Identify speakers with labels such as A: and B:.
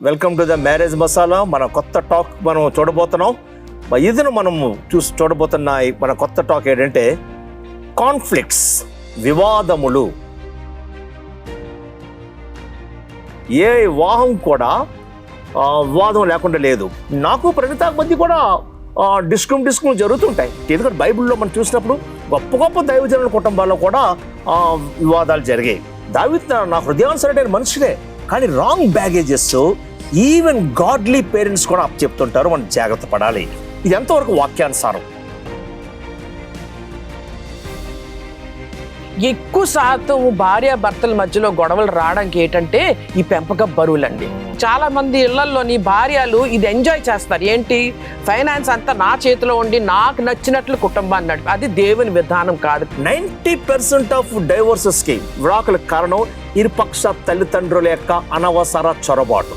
A: Welcome to the marriage masala. మన కొత్త talk మనం చూడబోతున్నాం. ఇది మనము చూడబోతున్న మన కొత్త టాక్ ఏంటంటే కాన్ఫ్లిక్ట్స్, వివాదములు. ఏ వివాహం కూడా వివాదం లేకుండా లేదు. నాకు ప్రణితాకు మధ్య కూడా డిస్కమ్ జరుగుతుంటాయి. ఎందుకంటే బైబిల్లో మనం చూసినప్పుడు గొప్ప గొప్ప దైవజనుల కుటుంబాల్లో కూడా వివాదాలు జరిగాయి. దావీదు నా హృదయానుసరైన మనుషులే, కానీ wrong baggages even godly parents కూడా చెప్తుంటారు. మనం జాగ్రత్త పడాలి. ఇది ఎంతవరకు వాక్యానుసారం?
B: ఎక్కువ శాతం భార్యాభర్తల మధ్యలో గొడవలు రావడానికి ఏంటంటే ఈ పెంపక బరువులండి. చాలా మంది ఇళ్లలోని భార్యలు ఇది ఎంజాయ్ చేస్తారు. ఏంటి, ఫైనాన్స్ అంతా నా చేతిలో ఉండి నాకు నచ్చినట్లు కుటుంబాన్ని నడిపి. అది దేవుని విధానం కాదు.
A: 90% ఆఫ్ డైవోర్సెస్ కి విడాకులకు కారణం ఇరుపక్ష తల్లిదండ్రుల యొక్క అనవసర చొరబాటు.